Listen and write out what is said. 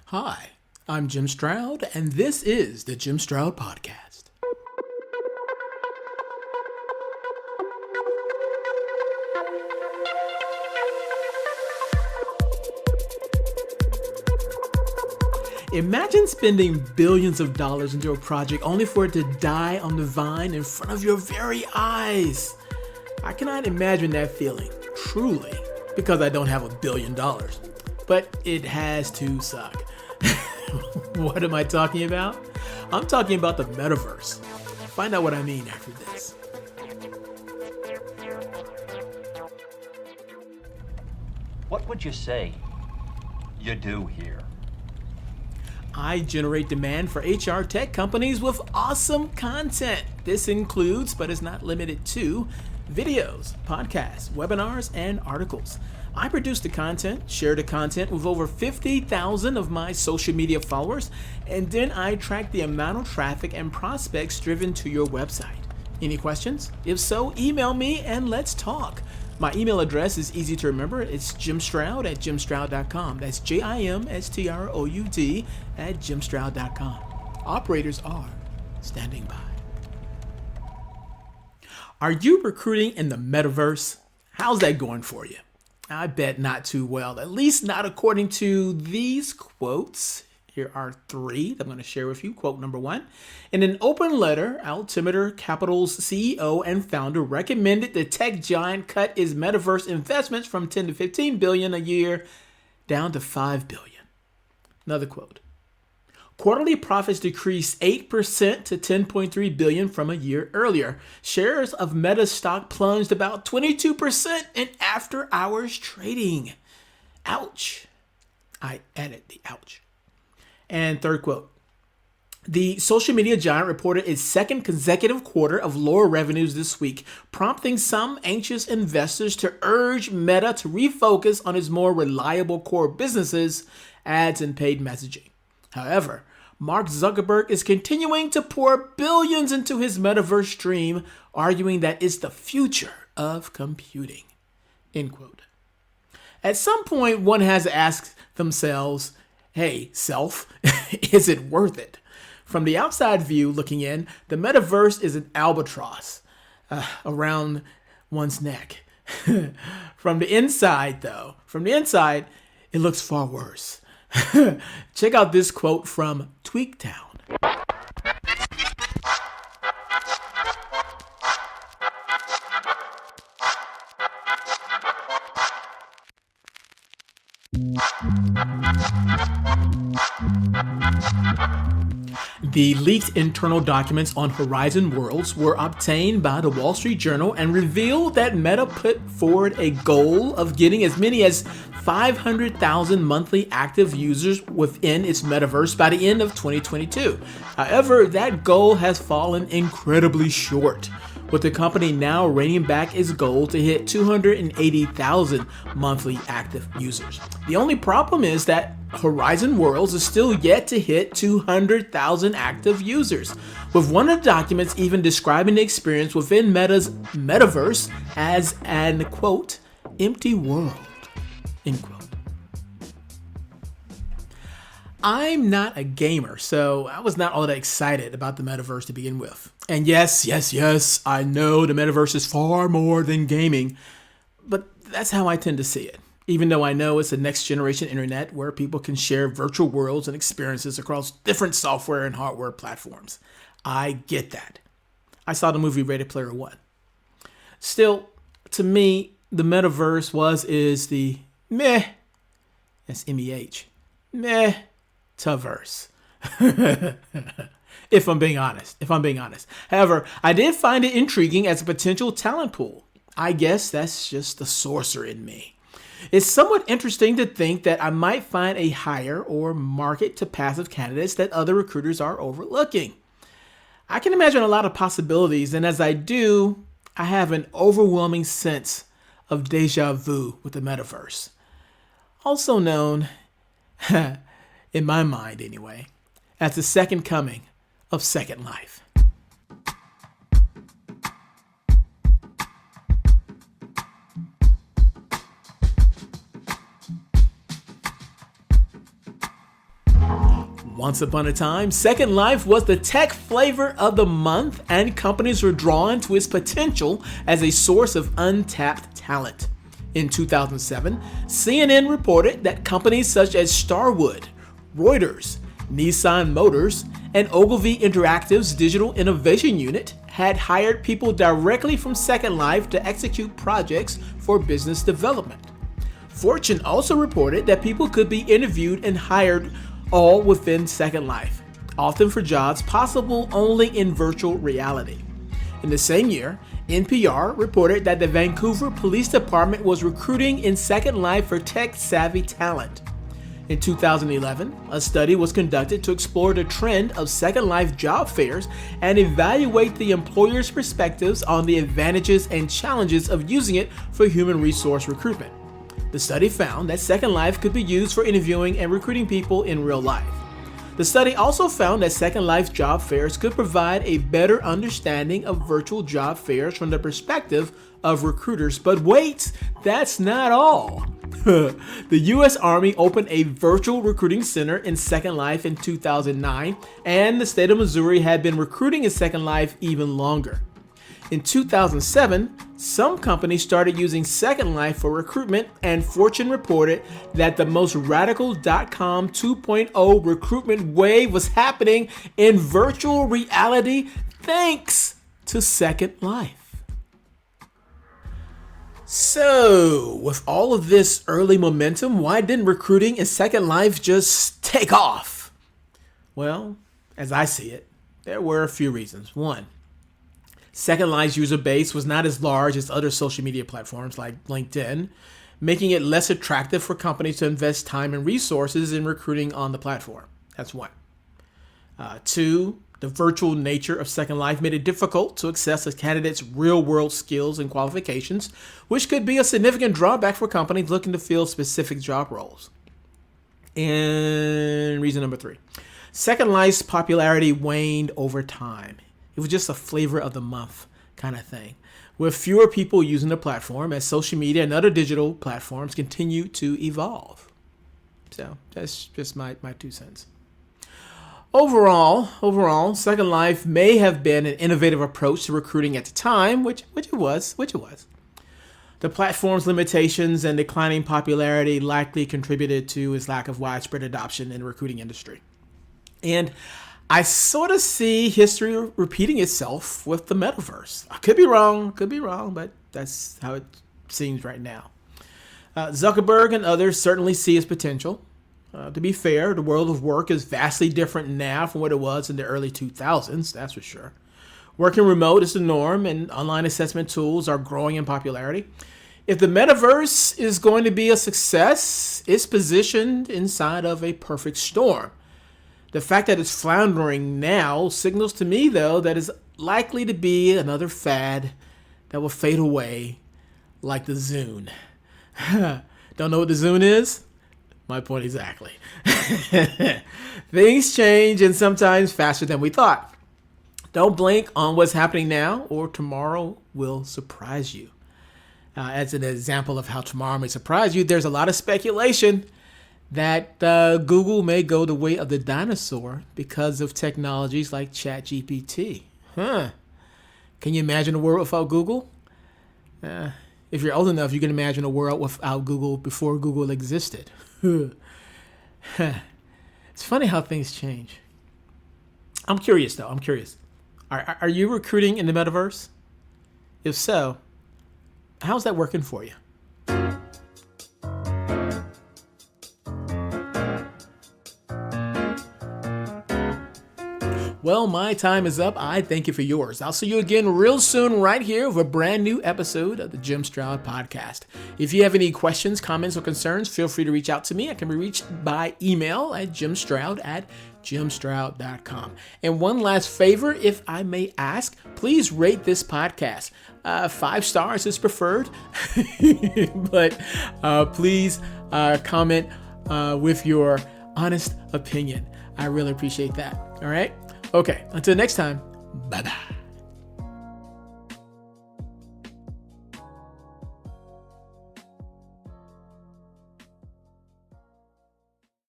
Hi, I'm Jim Stroud, and this is the Jim Stroud Podcast. Imagine spending billions of dollars into a project only for it to die on the vine in front of your very eyes. I cannot imagine that feeling, truly, because I don't have $1 billion. But it has to suck. What am I talking about? I'm talking about the Metaverse. Find out what I mean after this. What would you say you do here? I generate demand for HR tech companies with awesome content. This includes, but is not limited to, videos, podcasts, webinars, and articles. I produce the content, share the content with over 50,000 of my social media followers, and then I track the amount of traffic and prospects driven to your website. Any questions? If so, email me and let's talk. My email address is easy to remember. It's jimstroud@jimstroud.com. That's JIMSTROUD @jimstroud.com. Operators are standing by. Are you recruiting in the Metaverse? How's that going for you? I bet not too well, at least not according to these quotes. Here are three that I'm going to share with you. Quote number one. In an open letter, Altimeter Capital's CEO and founder recommended the tech giant cut its metaverse investments from 10 to 15 billion a year down to 5 billion. Another quote. Quarterly profits decreased 8% to 10.3 billion from a year earlier. Shares of Meta stock plunged about 22% in after-hours trading. Ouch. I added the ouch. And third quote. The social media giant reported its second consecutive quarter of lower revenues this week, prompting some anxious investors to urge Meta to refocus on its more reliable core businesses, ads, and paid messaging. However, Mark Zuckerberg is continuing to pour billions into his metaverse dream, arguing that it's the future of computing. End quote. At some point, one has to ask themselves, hey, self, is it worth it? From the outside view looking in, the metaverse is an albatross around one's neck. From the inside, it looks far worse. Check out this quote from Tweaktown. The leaked internal documents on Horizon Worlds were obtained by the Wall Street Journal and revealed that Meta put forward a goal of getting as many as 500,000 monthly active users within its metaverse by the end of 2022. However, that goal has fallen incredibly short, with the company now reining back its goal to hit 280,000 monthly active users. The only problem is that Horizon Worlds is still yet to hit 200,000 active users, with one of the documents even describing the experience within Meta's metaverse as an, quote, empty world, end quote. I'm not a gamer, so I was not all that excited about the metaverse to begin with. And yes, I know the metaverse is far more than gaming, but that's how I tend to see it. Even though I know it's a next generation internet where people can share virtual worlds and experiences across different software and hardware platforms. I get that. I saw the movie Ready Player One. Still, to me, the metaverse is the meh, that's M-E-H, Meh-taverse. If I'm being honest. However, I did find it intriguing as a potential talent pool. I guess that's just the sorcerer in me. It's somewhat interesting to think that I might find a hire or market to passive candidates that other recruiters are overlooking. I can imagine a lot of possibilities, and as I do, I have an overwhelming sense of deja vu with the metaverse. Also known, in my mind anyway, as the second coming of Second Life. Once upon a time, Second Life was the tech flavor of the month, and companies were drawn to its potential as a source of untapped talent. In 2007, CNN reported that companies such as Starwood, Reuters, Nissan Motors, and Ogilvy Interactive's Digital Innovation Unit had hired people directly from Second Life to execute projects for business development. Fortune also reported that people could be interviewed and hired all within Second Life, often for jobs possible only in virtual reality. In the same year, NPR reported that the Vancouver Police Department was recruiting in Second Life for tech-savvy talent. In 2011, a study was conducted to explore the trend of Second Life job fairs and evaluate the employer's perspectives on the advantages and challenges of using it for human resource recruitment. The study found that Second Life could be used for interviewing and recruiting people in real life. The study also found that Second Life job fairs could provide a better understanding of virtual job fairs from the perspective of recruiters. But wait, that's not all. The U.S. Army opened a virtual recruiting center in Second Life in 2009, and the state of Missouri had been recruiting in Second Life even longer. In 2007, some companies started using Second Life for recruitment, and Fortune reported that the most radical .com 2.0 recruitment wave was happening in virtual reality thanks to Second Life. So, with all of this early momentum, why didn't recruiting in Second Life just take off? Well, as I see it, there were a few reasons. One, Second Life's user base was not as large as other social media platforms like LinkedIn, making it less attractive for companies to invest time and resources in recruiting on the platform. That's one. Two, the virtual nature of Second Life made it difficult to assess a candidate's real-world skills and qualifications, which could be a significant drawback for companies looking to fill specific job roles. And reason number three, Second Life's popularity waned over time. It was just a flavor of the month kind of thing, with fewer people using the platform as social media and other digital platforms continue to evolve. So that's just my 2 cents. Overall, Second Life may have been an innovative approach to recruiting at the time, which it was. The platform's limitations and declining popularity likely contributed to its lack of widespread adoption in the recruiting industry. And I sort of see history repeating itself with the Metaverse. I could be wrong, but that's how it seems right now. Zuckerberg and others certainly see its potential. To be fair, the world of work is vastly different now from what it was in the early 2000s, that's for sure. Working remote is the norm, and online assessment tools are growing in popularity. If the Metaverse is going to be a success, it's positioned inside of a perfect storm. The fact that it's floundering now signals to me, though, that it's likely to be another fad that will fade away like the Zune. Don't know what the Zune is? My point exactly. Things change, and sometimes faster than we thought. Don't blink on what's happening now, or tomorrow will surprise you. As an example of how tomorrow may surprise you, there's a lot of speculation that Google may go the way of the dinosaur because of technologies like ChatGPT. Can you imagine a world without Google? If you're old enough, you can imagine a world without Google before Google existed. It's funny how things change. I'm curious, though. Are you recruiting in the Metaverse? If so, how's that working for you? Well, my time is up. I thank you for yours. I'll see you again real soon right here with a brand new episode of the Jim Stroud Podcast. If you have any questions, comments, or concerns, feel free to reach out to me. I can be reached by email at jimstroud@jimstroud.com. And one last favor, if I may ask, please rate this podcast. 5 stars is preferred, but please comment with your honest opinion. I really appreciate that. All right? Okay, until next time, bye-bye.